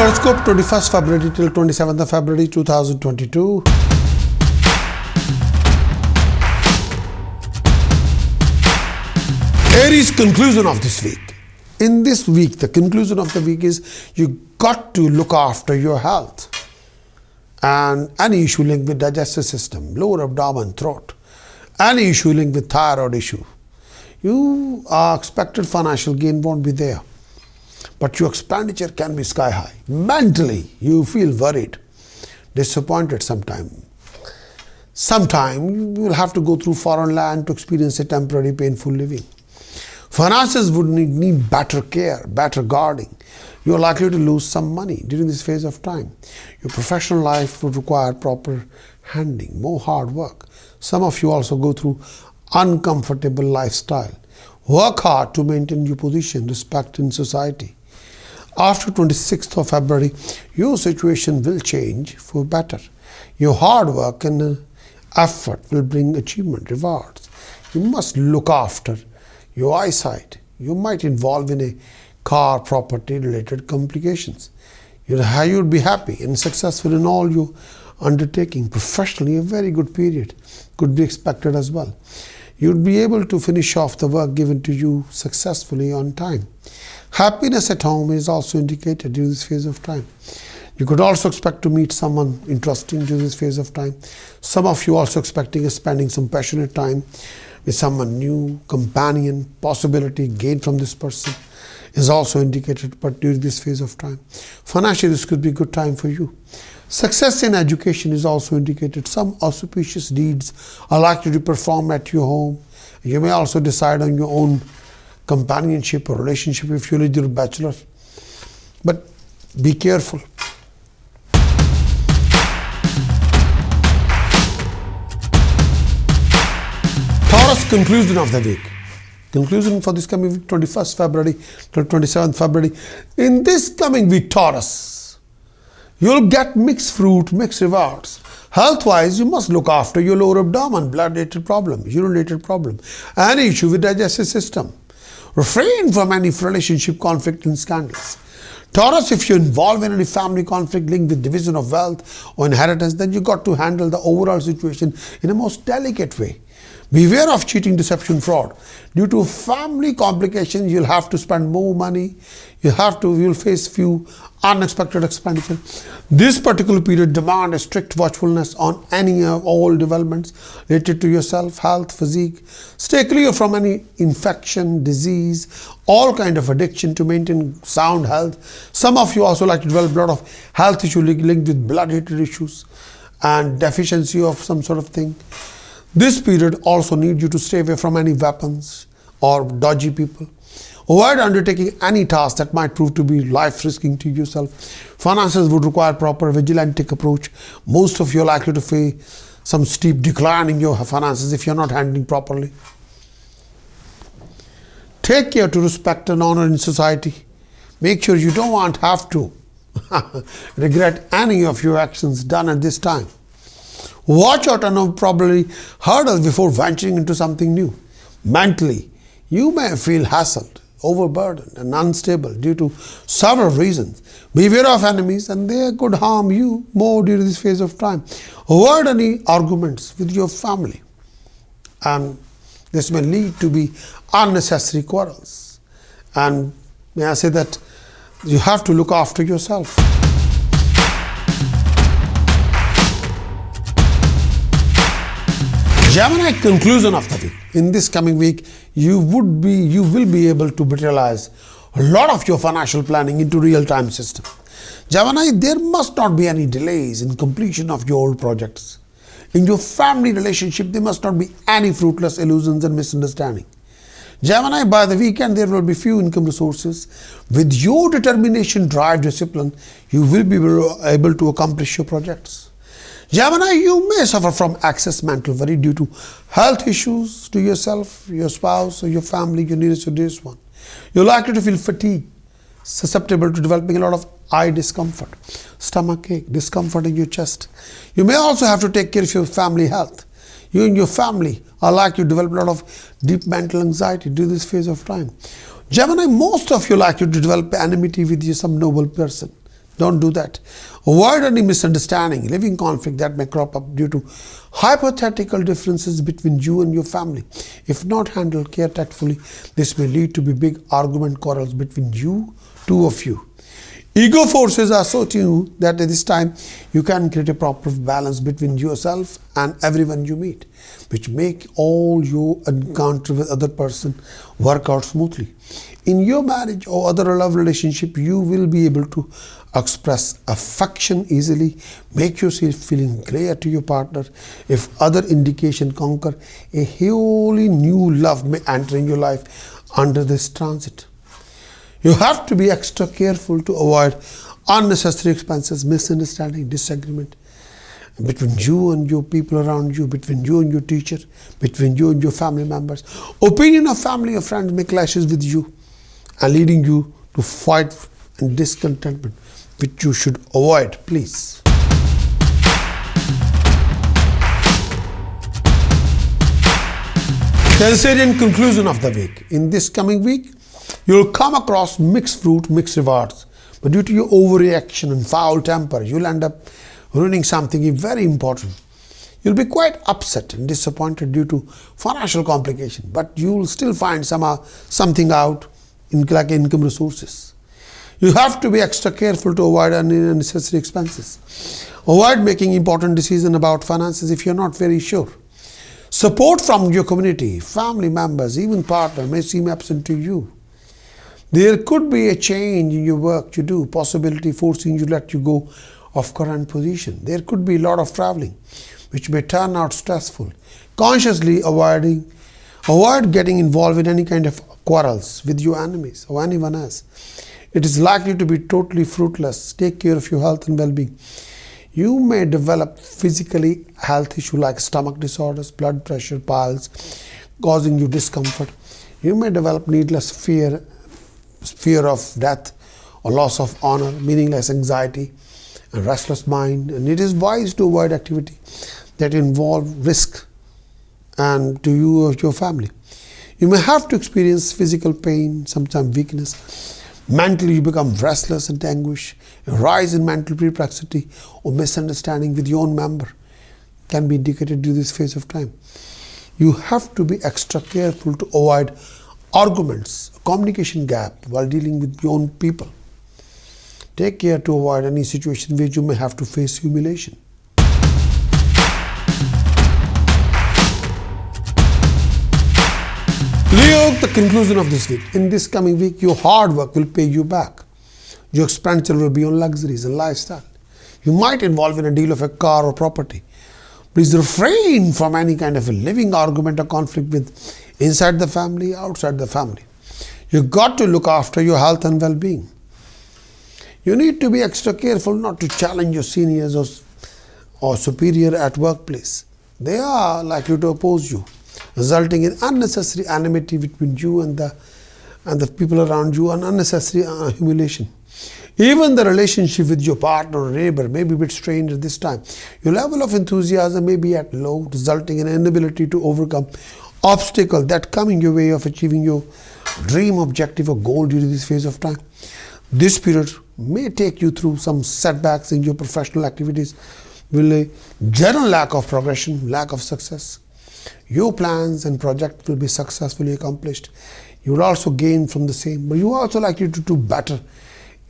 Horoscope 21st February till 27th of February 2022. Aries conclusion of this week. In this week, the conclusion of the week is you got to look after your health. And any issue linked with digestive system, lower abdomen, throat, any issue linked with thyroid issue, you are expected financial gain won't be there. But your expenditure can be sky high. Mentally, you feel worried, disappointed sometimes. Sometime you will have to go through foreign land to experience a temporary painful living. Finances would need better care, better guarding. You are likely to lose some money during this phase of time. Your professional life would require proper handling, more hard work. Some of you also go through uncomfortable lifestyle. Work hard to maintain your position, respect in society. After 26th of February, your situation will change for better. Your hard work and effort will bring achievement, rewards. You must look after your eyesight. You might involve in a car property related complications. You'd be happy and successful in all your undertaking. Professionally, a very good period could be expected as well. You'd be able to finish off the work given to you successfully on time. Happiness at home is also indicated during this phase of time. You could also expect to meet someone interesting during this phase of time. Some of you also expecting spending some passionate time with someone new, companion, possibility gain from this person is also indicated, but during this phase of time. Financially, this could be a good time for you. Success in education is also indicated. Some auspicious deeds are likely to perform at your home. You may also decide on your own companionship or relationship if you're a bachelor. But be careful. Taurus conclusion of the week. Conclusion for this coming week, 21st February till 27th February. In this coming week, Taurus, you'll get mixed fruit, mixed rewards. Health-wise, you must look after your lower abdomen, blood-related problem, urine-related problem, any issue with digestive system. Refrain from any relationship conflict and scandals. Taurus, if you're involved in any family conflict linked with division of wealth or inheritance, then you got to handle the overall situation in a most delicate way. Beware of cheating, deception, fraud. Due to family complications, you'll have to spend more money. You'll face few unexpected expenditure. This particular period demands a strict watchfulness on any of all developments related to yourself, health, physique. Stay clear from any infection, disease, all kind of addiction to maintain sound health. Some of you also like to develop a lot of health issues linked with blood-related issues and deficiency of some sort of thing. This period also needs you to stay away from any weapons or dodgy people. Avoid undertaking any task that might prove to be life-risking to yourself. Finances would require proper vigilantic approach. Most of you are likely to face some steep decline in your finances if you're not handling properly. Take care to respect and honor in society. Make sure you don't have to regret any of your actions done at this time. Watch out on probably hurdles before venturing into something new. Mentally, you may feel hassled, overburdened and unstable due to several reasons. Beware of enemies and they could harm you more during this phase of time. Avoid any arguments with your family and this may lead to be unnecessary quarrels. And may I say that you have to look after yourself. Gemini conclusion of the week. In this coming week, you will be able to materialize a lot of your financial planning into real-time system. Gemini, there must not be any delays in completion of your old projects. In your family relationship, there must not be any fruitless illusions and misunderstanding. Gemini, by the weekend, there will be few income resources. With your determination, drive, discipline, you will be able to accomplish your projects. Gemini, you may suffer from excess mental worry due to health issues to yourself, your spouse, or your family, your nearest or dearest one. You're likely to feel fatigued, susceptible to developing a lot of eye discomfort, stomach ache, discomfort in your chest. You may also have to take care of your family health. You and your family are likely to develop a lot of deep mental anxiety during this phase of time. Gemini, most of you are likely to develop enmity with some noble person. Don't do that. Avoid any misunderstanding, living conflict that may crop up due to hypothetical differences between you and your family. If not handled care tactfully, this may lead to big argument quarrels between two of you. Ego forces are so tuned that at this time you can create a proper balance between yourself and everyone you meet, which make all your encounter with other person work out smoothly. In your marriage or other love relationship, you will be able to express affection easily, make yourself feeling clear to your partner. If other indication conquer, a wholly new love may enter in your life under this transit. You have to be extra careful to avoid unnecessary expenses, misunderstanding, disagreement between you and your people around you, between you and your teacher, between you and your family members. Opinion of family or friends may clashes with you and leading you to fight and discontentment, which you should avoid, please. Cancerian conclusion of the week. In this coming week, you'll come across mixed fruit, mixed rewards. But due to your overreaction and foul temper, you'll end up ruining something very important. You'll be quite upset and disappointed due to financial complication, but you'll still find something out like income resources. You have to be extra careful to avoid unnecessary expenses. Avoid making important decisions about finances if you're not very sure. Support from your community, family members, even partner may seem absent to you. There could be a change in your work you do, possibility forcing you to let you go of current position. There could be a lot of traveling, which may turn out stressful. Consciously avoid getting involved in any kind of quarrels with your enemies or anyone else. It is likely to be totally fruitless. Take care of your health and well-being. You may develop physically health issues like stomach disorders, blood pressure, piles, causing you discomfort. You may develop needless fear of death or loss of honor, meaningless anxiety and restless mind. And it is wise to avoid activity that involve risk and to you or your family. You may have to experience physical pain, sometimes weakness. Mentally, you become restless and anguish. A rise in mental perplexity or misunderstanding with your own member can be indicated due to this phase of time. You have to be extra careful to avoid arguments, communication gap while dealing with your own people. Take care to avoid any situation where you may have to face humiliation. Leo, the conclusion of this week. In this coming week, your hard work will pay you back. Your expenditure will be on luxuries and lifestyle. You might involve in a deal of a car or property. Please refrain from any kind of a living argument or conflict with inside the family, outside the family. You've got to look after your health and well-being. You need to be extra careful not to challenge your seniors or superior at workplace. They are likely to oppose you, resulting in unnecessary enmity between you and the people around you and unnecessary humiliation. Even the relationship with your partner or neighbor may be a bit strained at this time. Your level of enthusiasm may be at low, resulting in an inability to overcome obstacles that come in your way of achieving your dream, objective or goal during this phase of time. This period may take you through some setbacks in your professional activities with a general lack of progression, lack of success. Your plans and project will be successfully accomplished. You will also gain from the same, but you are also likely to do better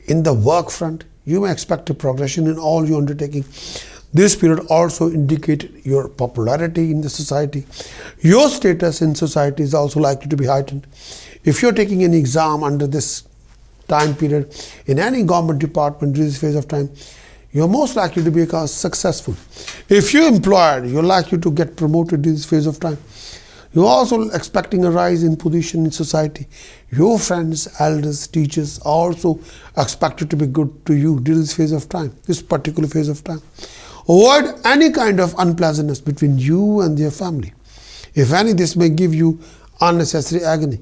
in the work front. You may expect a progression in all your undertaking. This period also indicates your popularity in the society. Your status in society is also likely to be heightened. If you're taking any exam under this time period in any government department during this phase of time, you're most likely to be successful. If you're employed, you're likely to get promoted in this phase of time. You're also expecting a rise in position in society. Your friends, elders, teachers are also expected to be good to you during this phase of time, this particular phase of time. Avoid any kind of unpleasantness between you and your family. If any, this may give you unnecessary agony.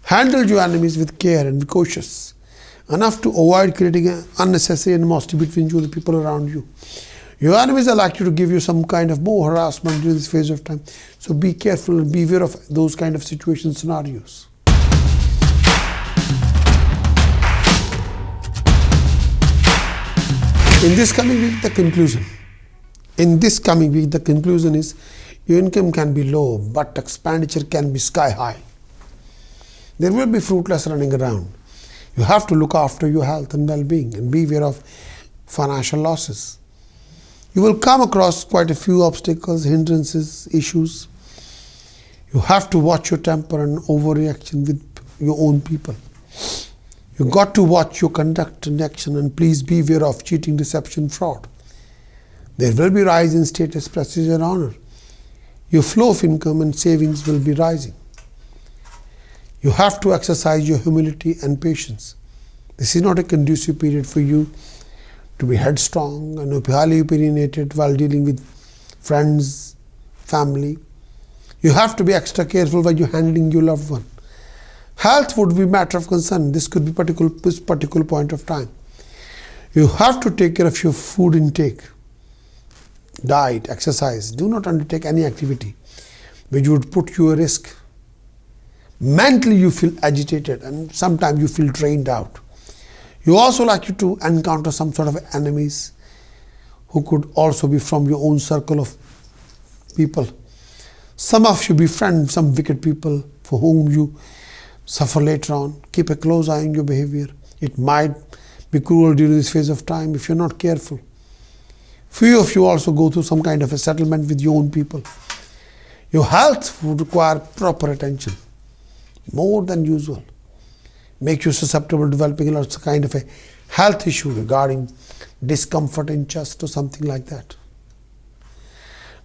Handle your enemies with care and be cautious enough to avoid creating an unnecessary animosity between you and the people around you. Your enemies are likely to give you some kind of more harassment during this phase of time. So be careful and be aware of those kind of situations, scenarios. In this coming week, the conclusion. In this coming week, the conclusion is your income can be low, but expenditure can be sky high. There will be fruitless running around. You have to look after your health and well-being and beware of financial losses. You will come across quite a few obstacles, hindrances, issues. You have to watch your temper and overreaction with your own people. You got to watch your conduct and action, and please beware of cheating, deception, fraud. There will be rise in status, prestige and honor. Your flow of income and savings will be rising. You have to exercise your humility and patience. This is not a conducive period for you to be headstrong and highly opinionated while dealing with friends, family. You have to be extra careful while you're handling your loved one. Health would be a matter of concern. This could be this particular point of time. You have to take care of your food intake, diet, exercise. Do not undertake any activity which would put you at risk. Mentally you feel agitated and sometimes you feel drained out. You also likely to encounter some sort of enemies who could also be from your own circle of people. Some of you befriend some wicked people for whom you suffer later on. Keep a close eye on your behavior. It might be cruel during this phase of time if you're not careful. Few of you also go through some kind of a settlement with your own people. Your health would require proper attention, more than usual. Make you susceptible to developing a kind of a health issue regarding discomfort in chest or something like that.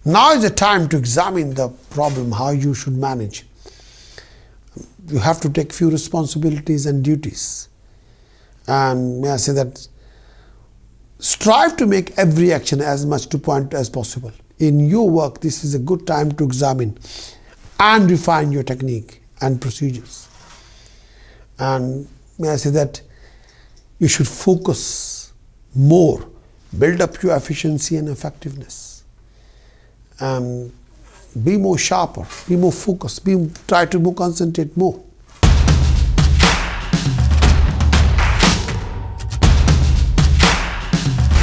Now is the time to examine the problem, how you should manage. You have to take few responsibilities and duties. And may I say that strive to make every action as much to point as possible. In your work, this is a good time to examine and refine your technique and procedures. And may I say that you should focus more, build up your efficiency and effectiveness. Be more sharper, be more focused, try to more concentrate more.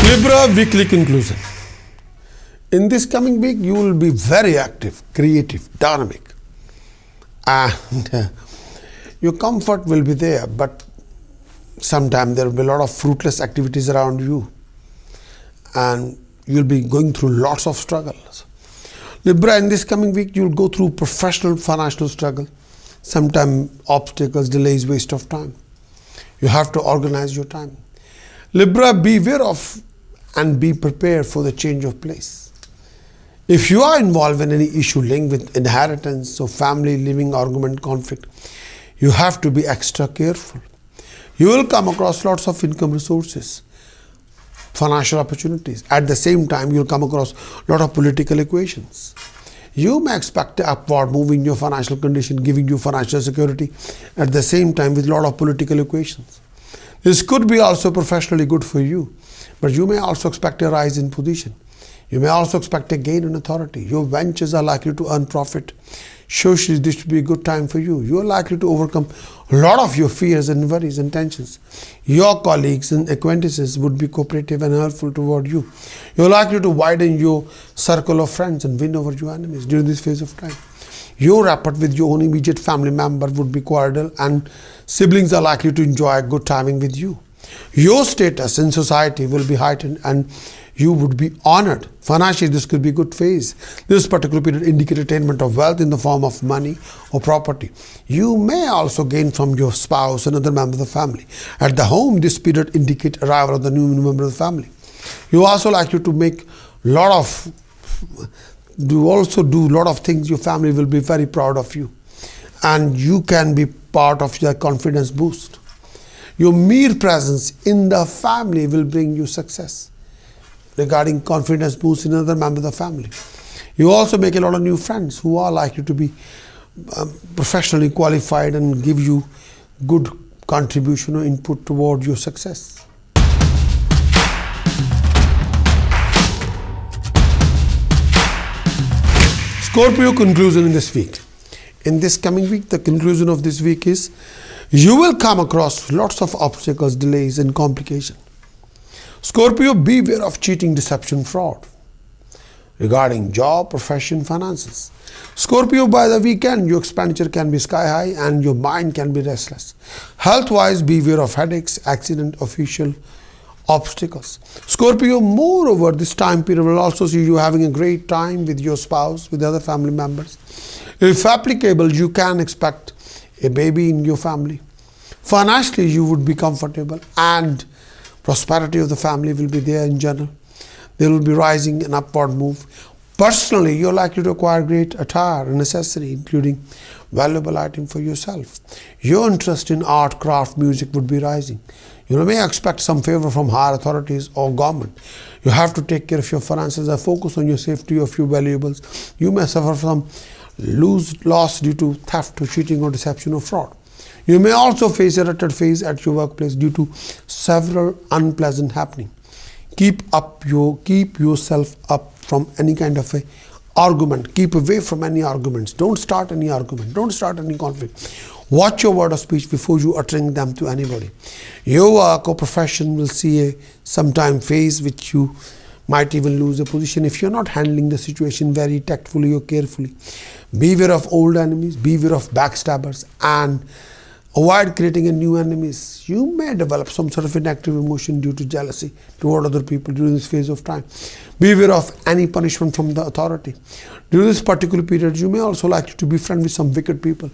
Libra weekly conclusion. In this coming week, you will be very active, creative, dynamic, and your comfort will be there, but sometimes there will be a lot of fruitless activities around you, and you'll be going through lots of struggles. Libra, in this coming week, you'll go through professional financial struggle, sometimes obstacles, delays, waste of time. You have to organize your time. Libra, beware of and be prepared for the change of place. If you are involved in any issue linked with inheritance or family, living, argument, conflict, you have to be extra careful. You will come across lots of income resources, financial opportunities. At the same time, you will come across a lot of political equations. You may expect an upward move in your financial condition, giving you financial security at the same time with a lot of political equations. This could be also professionally good for you, but you may also expect a rise in position. You may also expect a gain in authority. Your ventures are likely to earn profit. Socially, this should be a good time for you. You are likely to overcome a lot of your fears and worries and tensions. Your colleagues and acquaintances would be cooperative and helpful toward you. You are likely to widen your circle of friends and win over your enemies during this phase of time. Your rapport with your own immediate family member would be cordial, and siblings are likely to enjoy a good timing with you. Your status in society will be heightened and you would be honored. Financially, this could be a good phase. This particular period indicates attainment of wealth in the form of money or property. You may also gain from your spouse and other member of the family. At the home, this period indicates arrival of the new member of the family. You also likely to make a lot of do a lot of things. Your family will be very proud of you, and you can be part of their confidence boost. Your mere presence in the family will bring you success regarding confidence boost in another member of the family. You also make a lot of new friends who are likely to be professionally qualified and give you good contribution or input toward your success. Scorpio conclusion in this week. In this coming week, the conclusion of this week is you will come across lots of obstacles, delays and complications. Scorpio, beware of cheating, deception, fraud. Regarding job, profession, finances. Scorpio, by the weekend, your expenditure can be sky high and your mind can be restless. Health-wise, beware of headaches, accident, official obstacles. Scorpio, moreover, this time period will also see you having a great time with your spouse, with other family members. If applicable, you can expect a baby in your family. Financially, you would be comfortable and prosperity of the family will be there in general. There will be rising and upward move. Personally, you're likely to acquire great attire and accessory, including valuable item for yourself. Your interest in art, craft, music would be rising. You may expect some favor from higher authorities or government. You have to take care of your finances and focus on your safety of your valuables. You may suffer from loss due to theft or cheating or deception or fraud. You may also face a rutted phase at your workplace due to several unpleasant happenings. Keep yourself up from any kind of a argument. Keep away from any arguments. Don't start any argument. Don't start any conflict. Watch your word of speech before you uttering them to anybody. Your work or profession will see a sometime phase which you might even lose a position if you're not handling the situation very tactfully or carefully. Beware of old enemies. Beware of backstabbers and avoid creating a new enemies. You may develop some sort of a negative emotion due to jealousy toward other people during this phase of time. Beware of any punishment from the authority. During this particular period, you may also like to be friends with some wicked people.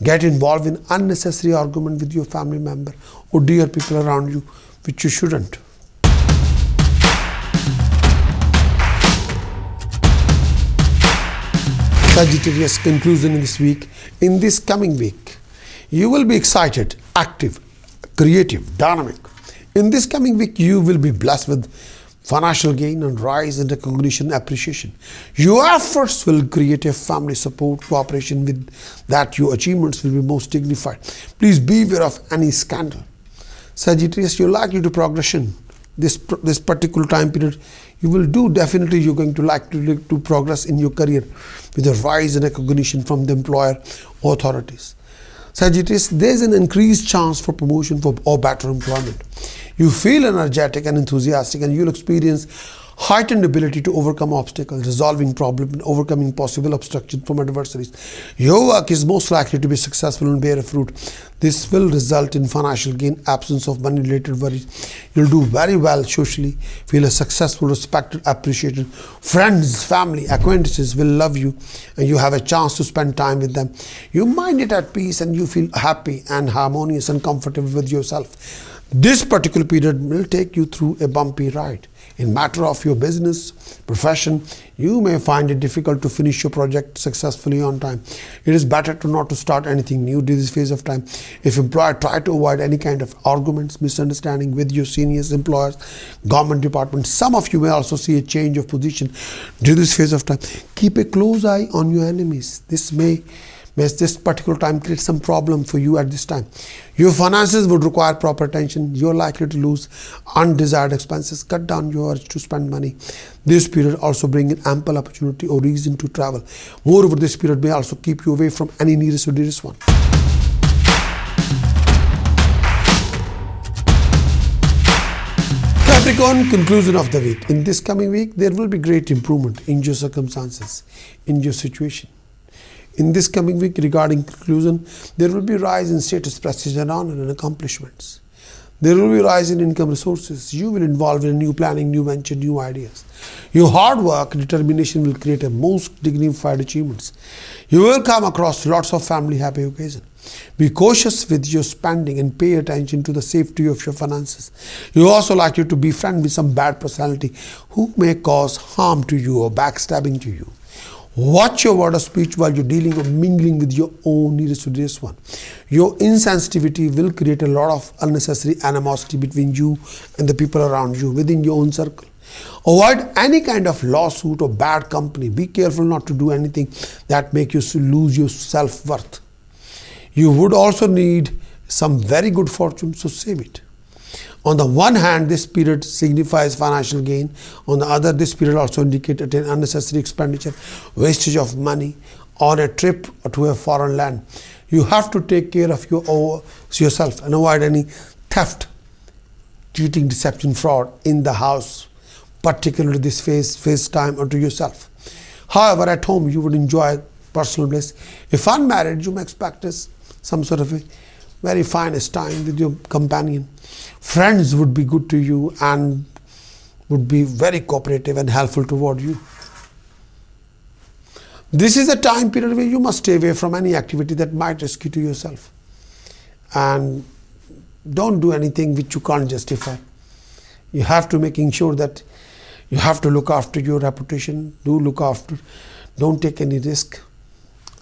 Get involved in unnecessary argument with your family member or dear people around you, which you shouldn't. Sagittarius, conclusion in this week. In this coming week, you will be excited, active, creative, dynamic. In this coming week, you will be blessed with financial gain and rise in recognition and appreciation. Your efforts will create a family support, cooperation with that your achievements will be most dignified. Please beware of any scandal. Sagittarius, you're likely to progression. This particular time period, you will do definitely you're going to like to progress in your career with a rise in recognition from the employer or authorities. Sagittarius, there is an increased chance for promotion or better employment. You feel energetic and enthusiastic and you'll experience heightened ability to overcome obstacles, resolving problems and overcoming possible obstructions from adversaries. Your work is most likely to be successful and bear fruit. This will result in financial gain, absence of money-related worries. You'll do very well socially, feel a successful, respected, appreciated. Friends, family, acquaintances will love you and you have a chance to spend time with them. You mind it at peace and you feel happy and harmonious and comfortable with yourself. This particular period will take you through a bumpy ride. In matter of your business, profession, you may find it difficult to finish your project successfully on time. It is better not to start anything new during this phase of time. If employed, try to avoid any kind of arguments, misunderstanding with your seniors, employers, government departments. Some of you may also see a change of position during this phase of time. Keep a close eye on your enemies. This particular time create some problem for you at this time. Your finances would require proper attention. You're likely to lose undesired expenses. Cut down your urge to spend money. This period also brings an ample opportunity or reason to travel. Moreover, this period may also keep you away from any nearest or dearest one. Capricorn, conclusion of the week. In this coming week, there will be great improvement in your circumstances, in your situation. In this coming week, regarding conclusion, there will be rise in status, prestige, and honor and accomplishments. There will be rise in income resources. You will involve in new planning, new venture, new ideas. Your hard work, determination will create a most dignified achievements. You will come across lots of family happy occasions. Be cautious with your spending and pay attention to the safety of your finances. You are also likely to be friends with some bad personality who may cause harm to you or backstabbing to you. Watch your word of speech while you're dealing or mingling with your own nearest to this one. Your insensitivity will create a lot of unnecessary animosity between you and the people around you within your own circle. Avoid any kind of lawsuit or bad company. Be careful not to do anything that makes you lose your self-worth. You would also need some very good fortune, so save it. On the one hand, this period signifies financial gain. On the other, this period also indicates an unnecessary expenditure, wastage of money on a trip to a foreign land. You have to take care of yourself and avoid any theft cheating, deception, fraud in the house, particularly this phase time, or to yourself. However, at home you would enjoy personal bliss. If unmarried, you may expect some sort of a very finest time with your companion. Friends would be good to you and would be very cooperative and helpful toward you. This is a time period where you must stay away from any activity that might risk you to yourself. And don't do anything which you can't justify. You have to making sure that you have to look after your reputation. Don't take any risk.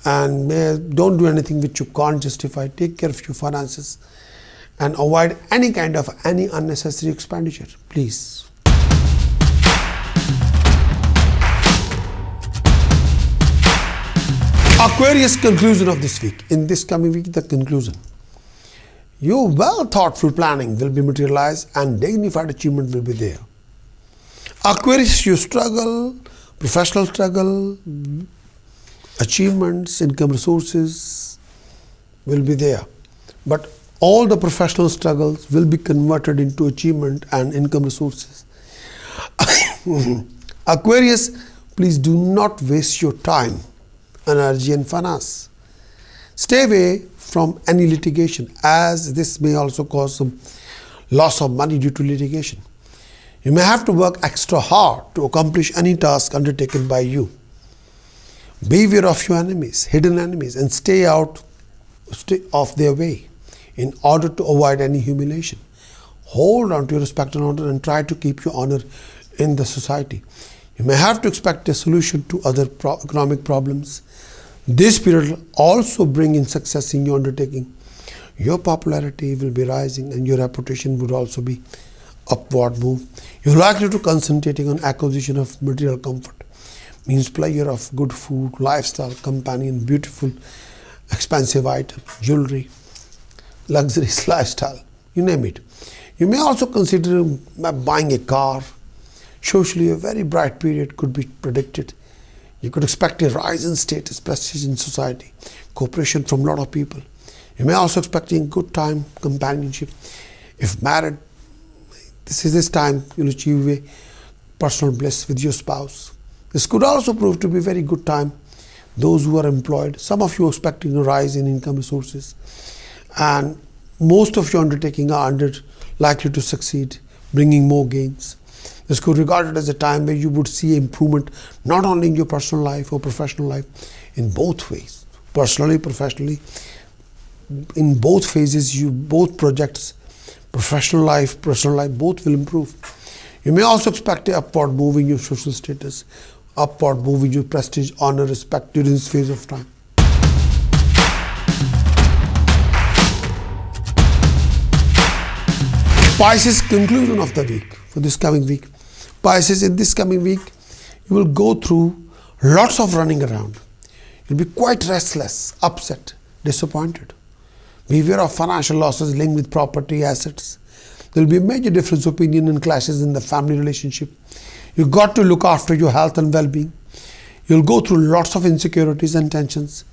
And don't do anything which you can't justify. Take care of your finances and avoid any unnecessary expenditure, please. Aquarius, conclusion of this week. In this coming week, the conclusion. Your well-thoughtful planning will be materialized and dignified achievement will be there. Aquarius, your struggle, professional struggle, achievements, income resources will be there. But all the professional struggles will be converted into achievement and income resources. Aquarius, please do not waste your time, energy and finance. Stay away from any litigation, as this may also cause some loss of money due to litigation. You may have to work extra hard to accomplish any task undertaken by you. Beware of your enemies, hidden enemies, and stay off their way in order to avoid any humiliation. Hold on to your respect and honor and try to keep your honor in the society. You may have to expect a solution to other economic problems. This period will also bring in success in your undertaking. Your popularity will be rising and your reputation would also be upward move. You're likely to concentrating on acquisition of material comfort, means pleasure of good food, lifestyle, companion, beautiful, expensive item, jewelry, luxurious lifestyle, you name it. You may also consider buying a car. Socially, a very bright period could be predicted. You could expect a rise in status, prestige in society, cooperation from a lot of people. You may also expect a good time, companionship. If married, this time you'll achieve a personal bliss with your spouse. This could also prove to be a very good time. Those who are employed, some of you are expecting a rise in income resources, and most of your undertaking are likely to succeed, bringing more gains. This could be regarded as a time where you would see improvement not only in your personal life or professional life, in both ways, personally, professionally. In both phases, both projects, professional life, personal life, both will improve. You may also expect an upward move in your social status, upward move in your prestige, honor, respect during this phase of time. Pisces, conclusion of the week for this coming week. Pisces, in this coming week, you will go through lots of running around. You'll be quite restless, upset, disappointed. Beware of financial losses linked with property, assets. There will be a major difference of opinion and clashes in the family relationship. You've got to look after your health and well-being. You'll go through lots of insecurities and tensions.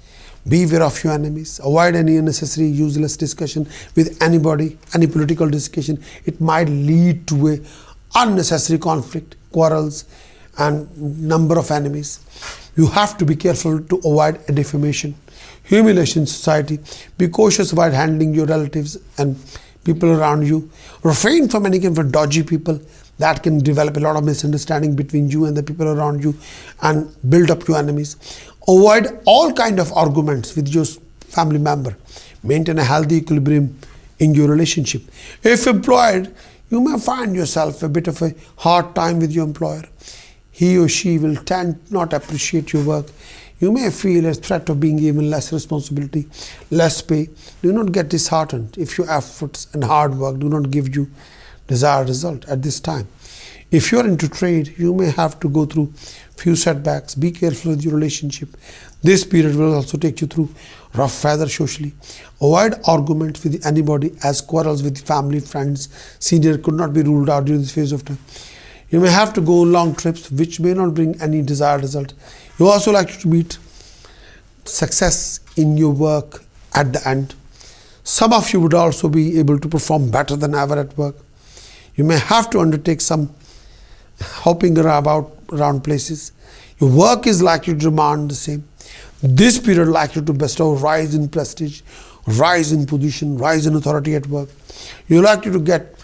Beware of your enemies. Avoid any unnecessary, useless discussion with anybody, any political discussion. It might lead to a unnecessary conflict, quarrels, and number of enemies. You have to be careful to avoid a defamation, humiliation in society. Be cautious about handling your relatives and people around you. Refrain from any kind of dodgy people that can develop a lot of misunderstanding between you and the people around you and build up your enemies. Avoid all kind of arguments with your family member. Maintain a healthy equilibrium in your relationship. If employed, you may find yourself a bit of a hard time with your employer. He or she will tend not appreciate your work. You may feel a threat of being given less responsibility, less pay. Do not get disheartened if your efforts and hard work do not give you desired result at this time. If you are into trade, you may have to go through few setbacks. Be careful with your relationship. This period will also take you through rough weather socially. Avoid arguments with anybody, as quarrels with family, friends, senior could not be ruled out during this phase of time. You may have to go on long trips which may not bring any desired result. You also like to meet success in your work at the end. Some of you would also be able to perform better than ever at work. You may have to undertake some hopping around places. Your work is likely to demand the same. This period likely to bestow rise in prestige, rise in position, rise in authority at work. You're likely to get,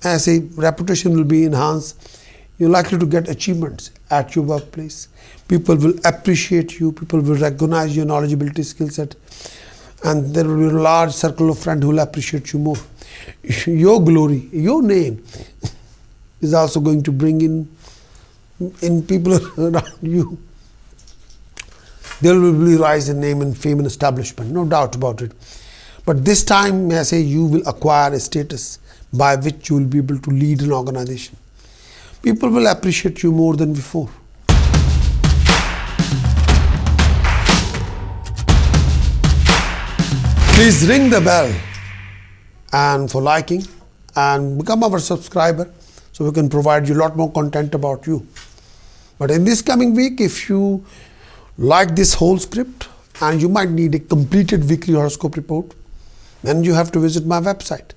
as a reputation will be enhanced. You're likely to get achievements at your workplace. People will appreciate you. People will recognize your knowledgeability, skill set. And there will be a large circle of friends who will appreciate you more. Your glory, your name is also going to bring in people around you. There will be rise in name and fame and establishment, no doubt about it. But this time, may I say, you will acquire a status by which you will be able to lead an organization. People will appreciate you more than before. Please ring the bell and for liking and become our subscriber so we can provide you a lot more content about you. But in this coming week, if you like this whole script and you might need a completed weekly horoscope report, then you have to visit my website,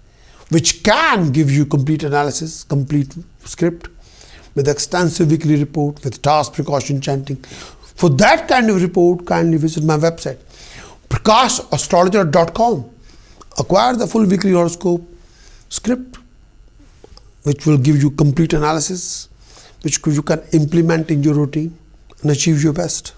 which can give you complete analysis, complete script with extensive weekly report with task, precaution, chanting. For that kind of report, kindly visit my website, PrakashAstrologer.com. Acquire the full weekly horoscope script, which will give you complete analysis, which you can implement in your routine and achieve your best.